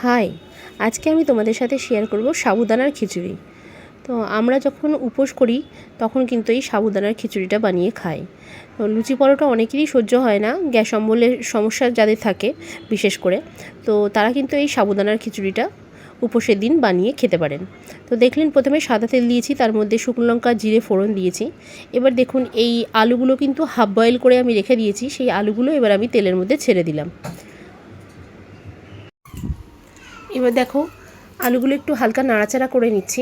High, আজকে আমি তোমাদের সাথে শেয়ার করব সাবুদানার খিচুড়ি। তো আমরা যখন উপোস করি তখন কিন্তু এই সাবুদানার খিচুড়িটা বানিয়ে খাই। তো লুচি পরোটা অনেকেরই সহ্য হয় না, গ্যাস অম্বলের সমস্যা যাদের থাকে বিশেষ করে, তো তারা কিন্তু এই সাবুদানার খিচুড়িটা উপোসের দিন বানিয়ে খেতে পারেন। তো দেখলেন প্রথমে সাদা তেল দিয়েছি, তার মধ্যে শুকনো লঙ্কা জিরে ফোড়ন দিয়েছি। এবার দেখুন এই আলুগুলো কিন্তু হাফ বয়েল করে আমি রেখে দিয়েছি, সেই আলুগুলো এবার আমি তেলের মধ্যে ছেড়ে দিলাম। এবার দেখো আলুগুলো একটু হালকা নাড়াচাড়া করে নিচ্ছি।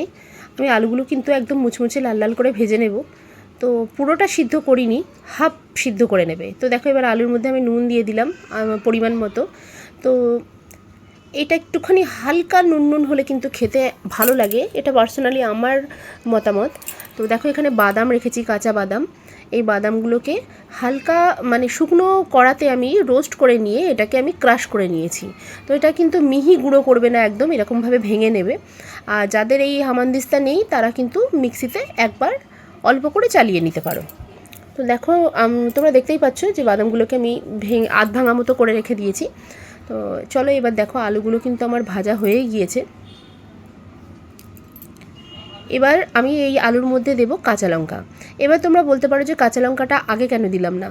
আমি আলুগুলো কিন্তু একদম মুচমুচে লাল লাল করে ভেজে নেব। তো পুরোটা সিদ্ধ করিনি, হাফ সিদ্ধ করে নেবে। তো দেখো এবার আলুর মধ্যে আমি নুন দিয়ে দিলাম পরিমাণ মতো। তো এটা একটুখানি হালকা নুন নুন হলে কিন্তু খেতে ভালো লাগে, এটা পার্সোনালি আমার মতামত। তো দেখো এখানে বাদাম রেখেছি, কাঁচা বাদাম। এই বাদামগুলোকে হালকা শুকনো কড়াতে আমি রোস্ট করে নিয়ে এটাকে আমি ক্রাশ করে নিয়েছি। তো এটা কিন্তু মিহি গুঁড়ো করবে না, একদম এরকমভাবে ভেঙে নেবে। আর যাদের এই হামানদিস্তা নেই তারা কিন্তু মিক্সিতে একবার অল্প করে চালিয়ে নিতে পারো। তো দেখো তোমরা দেখতেই পাচ্ছ যে বাদামগুলোকে আমি আধ ভাঙা মতো করে রেখে দিয়েছি। তো চলো এবার দেখো আলুগুলো কিন্তু আমার ভাজা হয়েই গিয়েছে। এবার আমি এই আলুর মধ্যে দেব কাঁচা লঙ্কা। এবার তোমরা বলতে পারো যে কাঁচা লঙ্কাটা আগে কেন দিলাম না।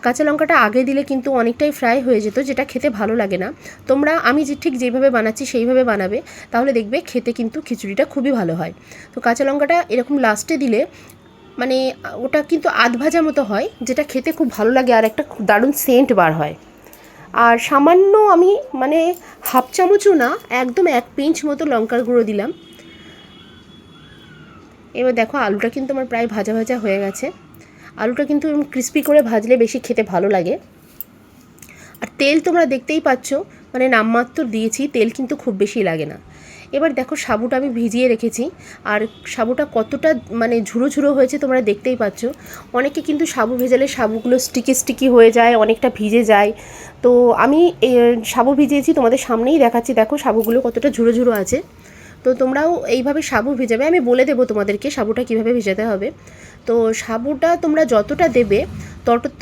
কাঁচা লঙ্কাটা আগে দিলে কিন্তু অনেকটাই ফ্রাই হয়ে যেত, যেটা খেতে ভালো লাগে না। তোমরা আমি ঠিক যেভাবে বানাচ্ছি সেইভাবে বানাবে, তাহলে দেখবে খেতে কিন্তু খিচুড়িটা খুবই ভালো হয়। তো কাঁচা লঙ্কাটা এরকম লাস্টে দিলে ওটা কিন্তু আধ ভাজা মতো হয়, যেটা খেতে খুব ভালো লাগে আর একটা খুব দারুণ সেন্ট বার হয়। আর সামান্য আমি হাফ চামচও না, একদম 1 পিঞ্চ মতো লঙ্কার গুঁড়ো দিলাম। এবার দেখো আলুটা কিন্তু আমার প্রায় ভাজা ভাজা হয়ে গেছে। আলুটা কিন্তু ক্রিস্পি করে ভাজলে বেশি খেতে ভালো লাগে। আর তেল তোমরা দেখতেই পাচ্ছ, নামমাত্র দিয়েছি, তেল কিন্তু খুব বেশি লাগে না। এবার দেখো সাবুটা আমি ভিজিয়ে রেখেছি, আর সাবুটা কতটা ঝুড়ো ঝুড়ো হয়েছে তোমরা দেখতেই পাচ্ছ। অনেকে কিন্তু সাবু ভেজালে সাবুগুলো স্টিকি স্টিকি হয়ে যায়, অনেকটা ভিজে যায়। তো আমি সাবু ভিজিয়েছি, তোমাদের সামনেই দেখাচ্ছি। দেখো সাবুগুলো কতটা ঝুড়ো ঝুড়ো আছে। তো তোমরাও এইভাবে সাবু ভেজাবে, আমি বলে দেবো তোমাদেরকে সাবুটা কীভাবে ভেজাতে হবে। তো সাবুটা তোমরা যতটা দেবে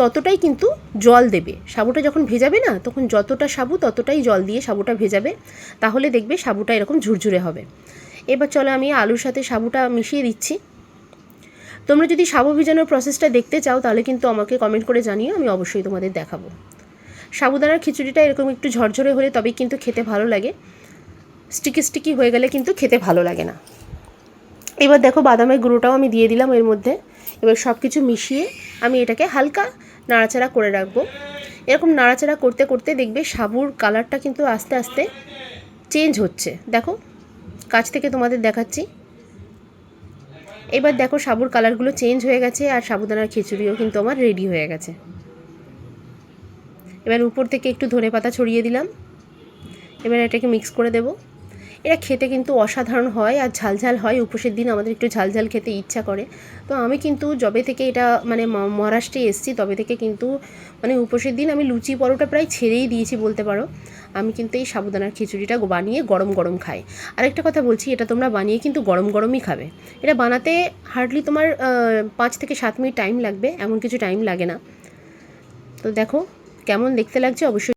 ততটাই কিন্তু জল দেবে। সাবুটা যখন ভেজাবে না, তখন যতটা সাবু ততটাই জল দিয়ে সাবুটা ভেজাবে, তাহলে দেখবে সাবুটা এরকম ঝুরঝুরে হবে। এবার চলো আমি আলুর সাথে সাবুটা মিশিয়ে দিচ্ছি। তোমরা যদি সাবু ভেজানোর প্রসেসটা দেখতে চাও তাহলে কিন্তু আমাকে কমেন্ট করে জানিও, আমি অবশ্যই তোমাদের দেখাবো। সাবুদানার খিচুড়িটা এরকম একটু ঝরঝরে হলে তবেই কিন্তু খেতে ভালো লাগে, স্টিকি স্টিকি হয়ে গেলে কিন্তু খেতে ভালো লাগে না। এবার দেখো বাদামের গুঁড়োটাও আমি দিয়ে দিলাম এর মধ্যে। এবার সব কিছু মিশিয়ে আমি এটাকে হালকা নাড়াচাড়া করে রাখবো। এরকম নাড়াচাড়া করতে করতে দেখবে সাবুর কালারটা কিন্তু আস্তে আস্তে চেঞ্জ হচ্ছে। দেখো কাছ থেকে তোমাদের দেখাচ্ছি। এবার দেখো সাবুর কালারগুলো চেঞ্জ হয়ে গেছে, আর সাবুদানার খিচুড়িও কিন্তু আমার রেডি হয়ে গেছে। এবার উপর থেকে একটু ধনেপাতা ছড়িয়ে দিলাম। এবার এটাকে মিক্স করে দেবো। এটা খেতে কিন্তু অসাধারণ হয়, আর ঝালঝাল হয়। উপোসের দিন আমাদের একটু ঝালঝাল খেতে ইচ্ছা করে। তো আমি কিন্তু যবে থেকে এটা মহারাষ্ট্রে এসেছি তবে থেকে কিন্তু উপোসের দিন আমি লুচি পরোটা প্রায় ছেড়েই দিয়েছি বলতে পারো। আমি কিন্তু এই সাবুদানার খিচুড়িটা বানিয়ে গরম গরম খাই। আরেকটা কথা বলছি, এটা তোমরা বানিয়ে কিন্তু গরম গরমই খাবে। এটা বানাতে হার্ডলি তোমার 5 থেকে 7 মিনিট টাইম লাগবে, এমন কিছু টাইম লাগে না। তো দেখো কেমন দেখতে লাগছে অবশ্যই।